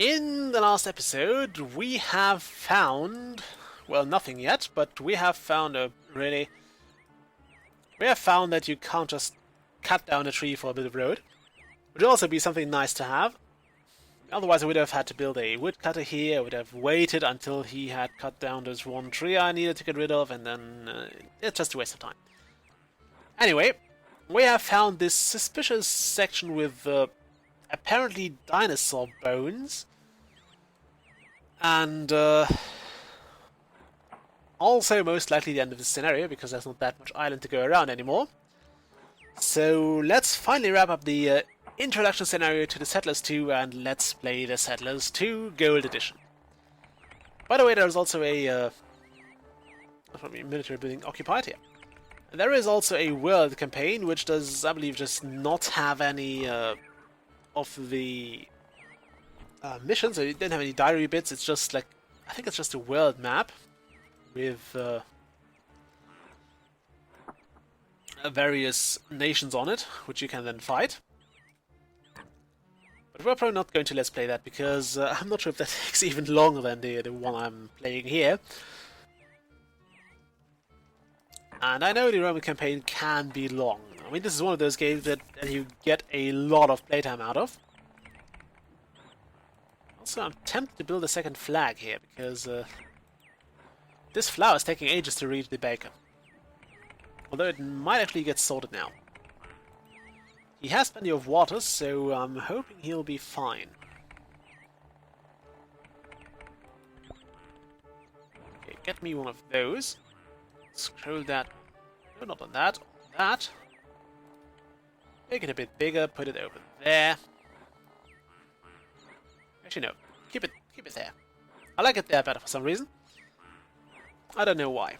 In the last episode, we have found, well, nothing yet, but we have found we have found that you can't just cut down a tree for a bit of road. Would also be something nice to have. Otherwise I would have had to build a woodcutter here, I would have waited until he had cut down this one tree I needed to get rid of, and then it's just a waste of time. Anyway, we have found this suspicious section with apparently dinosaur bones, and also most likely the end of the scenario, because there's not that much island to go around anymore. So let's finally wrap up the introduction scenario to the Settlers 2, and let's play the Settlers 2 Gold Edition. By the way, there's also a military building occupied here. And there is also a world campaign, which does, I believe, just not have any of the missions. So it didn't have any diary bits. It's just like, I think it's just a world map with various nations on it, which you can then fight. But we're probably not going to let's play that, because I'm not sure if that takes even longer than the one I'm playing here. And I know the Roman campaign can be long. I mean, this is one of those games that you get a lot of playtime out of. Also, I'm tempted to build a second flag here, because this flower is taking ages to reach the baker. Although it might actually get sorted now. He has plenty of water, so I'm hoping he'll be fine. Okay, get me one of those. Scroll that. No, not on that. On that. Make it a bit bigger. Put it over there. Actually, no. Keep it there. I like it there better for some reason. I don't know why.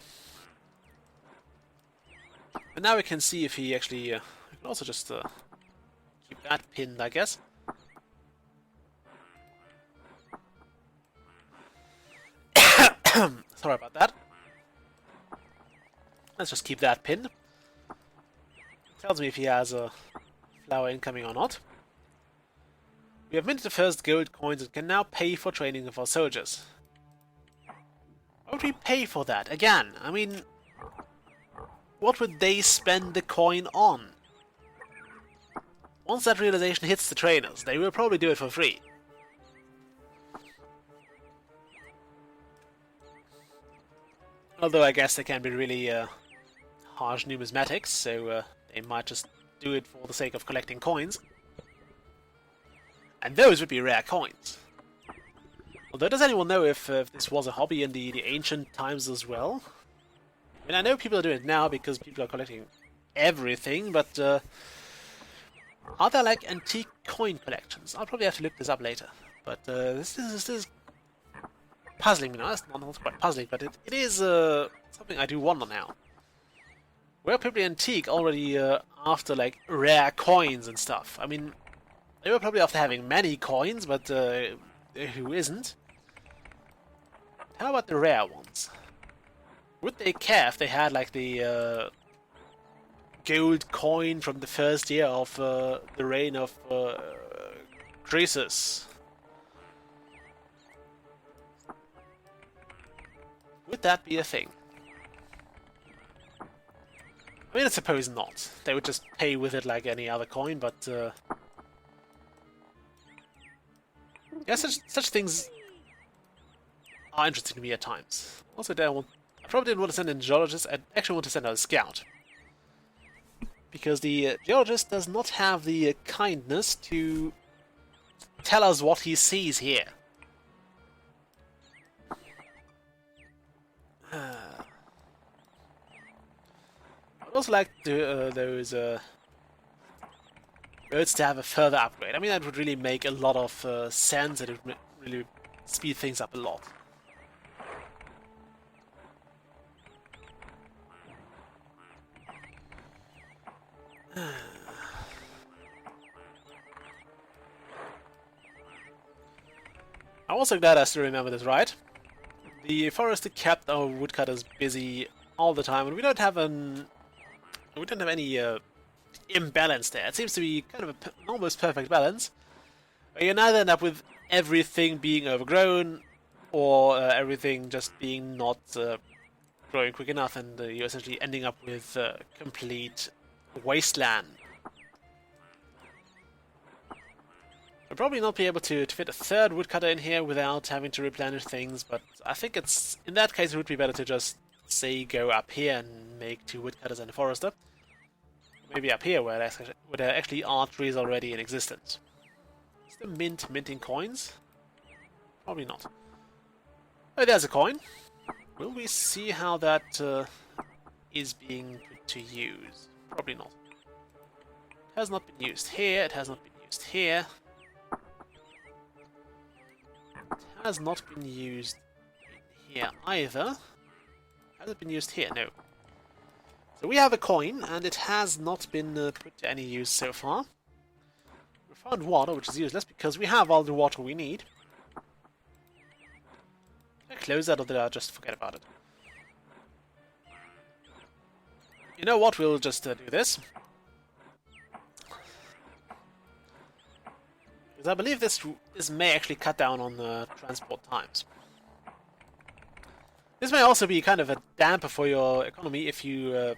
But now we can see if he actually. We can also just keep that pinned, I guess. Sorry about that. Let's just keep that pinned. Tells me if he has a flower incoming or not. We have minted the first gold coins and can now pay for training of our soldiers. Why would we pay for that? Again, I mean, what would they spend the coin on? Once that realization hits the trainers, they will probably do it for free. Although I guess they can be really harsh numismatics, so they might just do it for the sake of collecting coins. And those would be rare coins. Although, does anyone know if this was a hobby in the ancient times as well? I mean, I know people are doing it now because people are collecting everything, but are there like antique coin collections? I'll probably have to look this up later. But this is puzzling me now. It's not quite puzzling, but it is something I do wonder now. Were people antique already after like rare coins and stuff? I mean, they were probably after having many coins, but who isn't? How about the rare ones? Would they care if they had like the gold coin from the first year of the reign of Croesus? Would that be a thing? I mean, I suppose not. They would just pay with it like any other coin, but yeah, such things are interesting to me at times. Also, I probably didn't want to send in a geologist. I actually want to send out a scout, because the geologist does not have the kindness to tell us what he sees here. I'd also like those roads to have a further upgrade. I mean, that would really make a lot of sense, and it would really speed things up a lot. I'm also glad I still remember this right. The forester kept our woodcutters busy all the time, and we don't have any imbalance there. It seems to be kind of an almost perfect balance. You neither end up with everything being overgrown, or everything just being not growing quick enough, and you're essentially ending up with complete wasteland. I'll probably not be able to fit a third woodcutter in here without having to replenish things, but I think it's, in that case, it would be better to just, say, go up here and make 2 woodcutters and a forester. Maybe up here where there actually are trees already in existence. Is the mint minting coins? Probably not. Oh, there's a coin. Will we see how that is being put to use? Probably not. It has not been used here, it has not been used here. It has not been used in here either. Has it been used here? No. So we have a coin, and it has not been put to any use so far. We found water, which is useless because we have all the water we need. Did I close that, or did I just forget about it? You know what? We'll just do this. Because I believe this may actually cut down on transport times. This may also be kind of a damper for your economy if you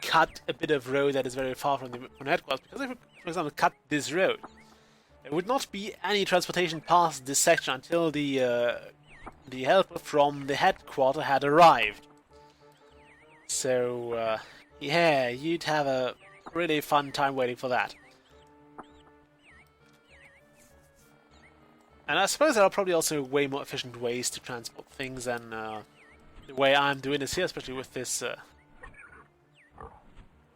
cut a bit of road that is very far from the headquarters. Because if we, for example, cut this road, there would not be any transportation past this section until the helper from the headquarters had arrived. So yeah, you'd have a really fun time waiting for that. And I suppose there are probably also way more efficient ways to transport things than the way I'm doing this here, especially with this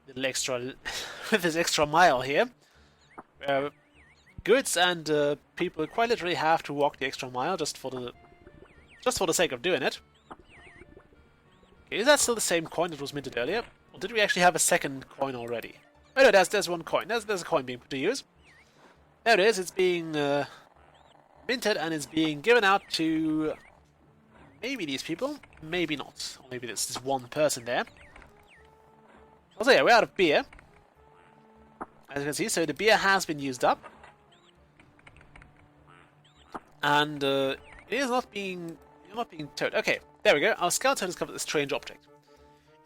little extra, with this extra mile here. Goods and people quite literally have to walk the extra mile just for the sake of doing it. Okay, is that still the same coin that was minted earlier, or did we actually have a second coin already? Oh no, there's one coin. There's a coin being put to use. There it is. It's being minted, and it's being given out to maybe these people, maybe not, or maybe there's this one person there. Also, yeah, we're out of beer, as you can see. So the beer has been used up, and it is not being towed. Okay, there we go. Our scouts have discovered a strange object.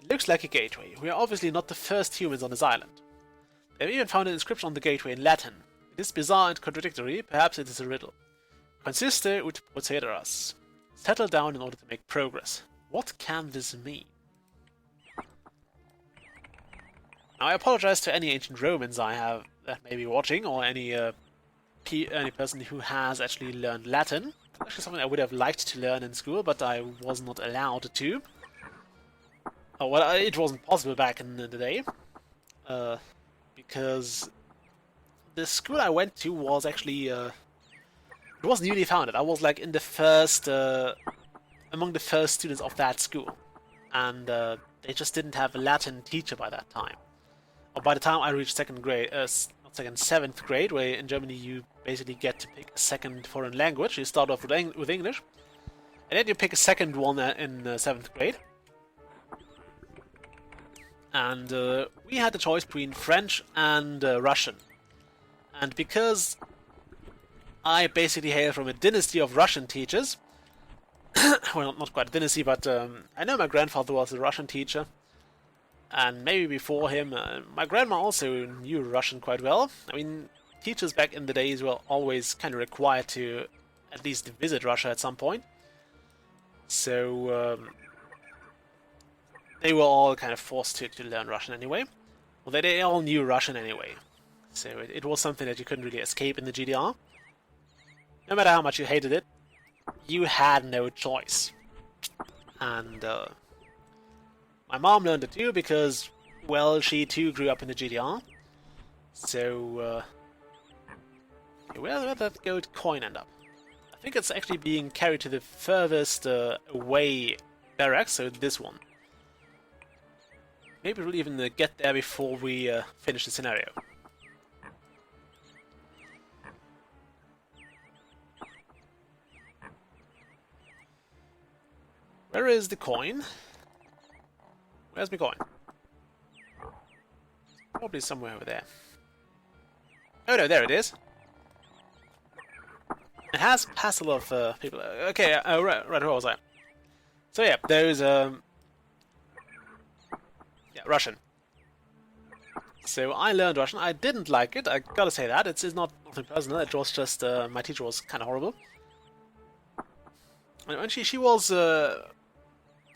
It looks like a gateway. We are obviously not the first humans on this island. They have even found an inscription on the gateway in Latin. It is bizarre and contradictory. Perhaps it is a riddle. Consiste ut procederas. Settle down in order to make progress. What can this mean? Now, I apologize to any ancient Romans I have that may be watching, or any person who has actually learned Latin. Actually, something I would have liked to learn in school, but I was not allowed to. Oh, well, it wasn't possible back in the day, because the school I went to was actually it was newly founded. I was like in the first, among the first students of that school, and they just didn't have a Latin teacher by that time. Or by the time I reached second grade, seventh grade, where in Germany you basically get to pick a second foreign language. You start off with English, and then you pick a second one in 7th grade. And we had the choice between French and Russian. And because I basically hail from a dynasty of Russian teachers, well, not quite a dynasty, but I know my grandfather was a Russian teacher, and maybe before him, my grandma also knew Russian quite well. I mean, teachers back in the days were always kind of required to at least visit Russia at some point. So they were all kind of forced to learn Russian anyway. Well, they all knew Russian anyway. So it was something that you couldn't really escape in the GDR. No matter how much you hated it, you had no choice. And my mom learned it too because, well, she too grew up in the GDR. So, where did that gold coin end up? I think it's actually being carried to the furthest away barracks, so this one. Maybe we'll even get there before we finish the scenario. Where is the coin? Where's my coin? Probably somewhere over there. Oh no, there it is. has passed a lot of people. Okay, right, where was I? So yeah, those yeah, Russian. So I learned Russian. I didn't like it. I gotta say that it's not nothing personal. It was just my teacher was kind of horrible. And she was I'm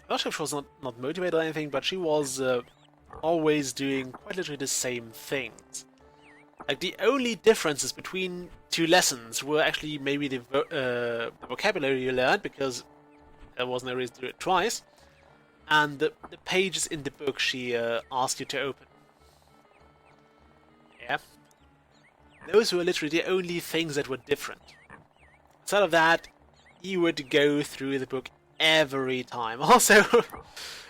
not sure if she was not motivated or anything, but she was always doing quite literally the same things. Like the only differences between two lessons were actually maybe the vocabulary you learned, because there was no reason to do it twice, and the pages in the book she asked you to open. Yeah. Those were literally the only things that were different. Instead of that, you would go through the book every time. Also,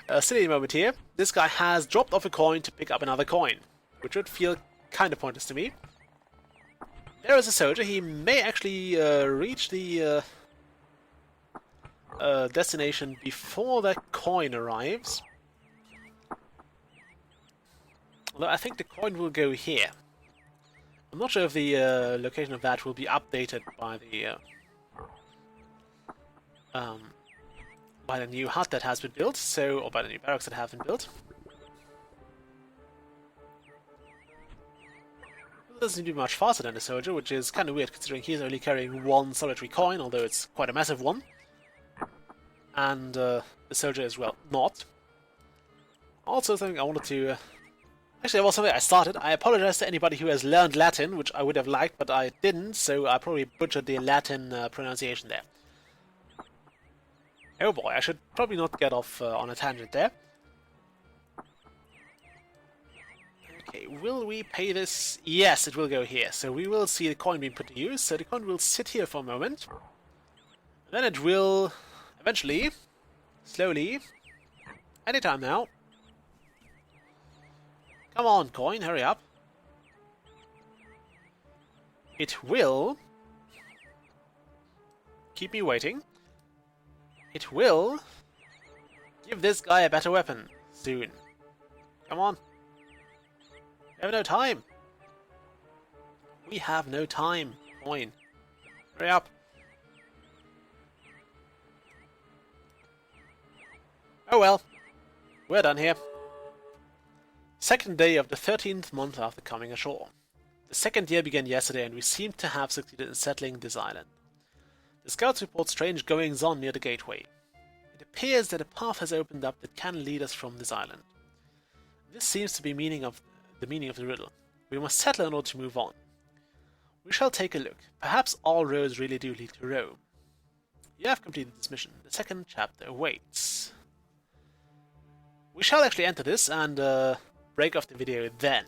a silly moment here, this guy has dropped off a coin to pick up another coin, which would feel kind of pointless to me. There is a soldier. He may actually reach the destination before that coin arrives. Although I think the coin will go here. I'm not sure if the location of that will be updated by the new hut that has been built, or by the new barracks that have been built. It doesn't seem to be much faster than the soldier, which is kind of weird considering he's only carrying one solitary coin, although it's quite a massive one. And the soldier as well not. Also something I wanted to... Actually, there was something I started. I apologize to anybody who has learned Latin, which I would have liked, but I didn't, so I probably butchered the Latin pronunciation there. Oh boy, I should probably not get off on a tangent there. Okay, will we pay this? Yes, it will go here. So we will see the coin being put to use. So the coin will sit here for a moment. Then it will eventually, slowly, anytime now. Come on, coin, hurry up. It will keep me waiting. It will give this guy a better weapon soon. Come on. We have no time. We have no time. Coin. Hurry up. Oh well. We're done here. Second day of the 13th month after coming ashore. The second year began yesterday and we seem to have succeeded in settling this island. The scouts report strange goings-on near the gateway. It appears that a path has opened up that can lead us from this island. This seems to be the meaning of the riddle. We must settle in order to move on. We shall take a look. Perhaps all roads really do lead to Rome. You have completed this mission. The second chapter awaits. We shall actually enter this and break off the video then.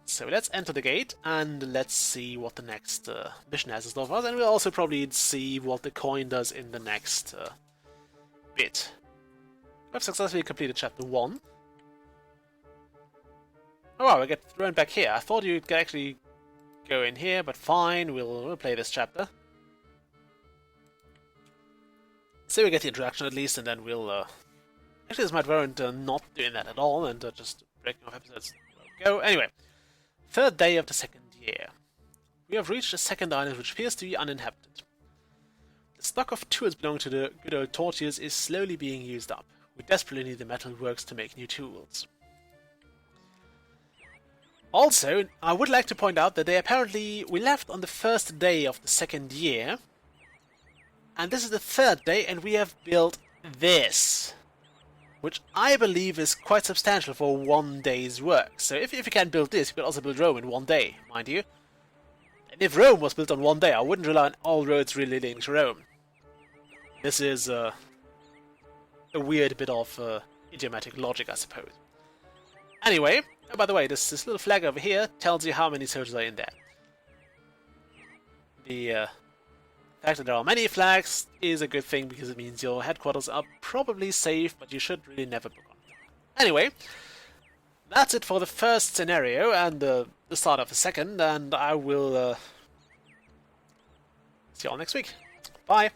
So let's enter the gate and let's see what the next mission has in store for us, and we'll also probably see what the coin does in the next bit. I've successfully completed chapter 1. Oh wow, we get thrown back here. I thought you could actually go in here, but fine, we'll play this chapter. So we get the introduction at least, and then we'll... Actually, this might warrant not doing that at all, and just breaking off episodes. Go. Anyway. Third day of the second year. We have reached a second island which appears to be uninhabited. The stock of tools belonging to the good old torches is slowly being used up. We desperately need the metal works to make new tools. Also, I would like to point out that we left on the first day of the second year, and this is the third day, and we have built this, which I believe is quite substantial for one day's work. So if you can build this, you could also build Rome in one day, mind you. And if Rome was built on one day, I wouldn't rely on all roads really leading to Rome. This is a weird bit of idiomatic logic, I suppose. Anyway, oh, by the way, this little flag over here tells you how many soldiers are in there. The fact that there are many flags is a good thing because it means your headquarters are probably safe, but you should really never book on. Anyway, that's it for the first scenario and the start of the second, and I will see you all next week. Bye!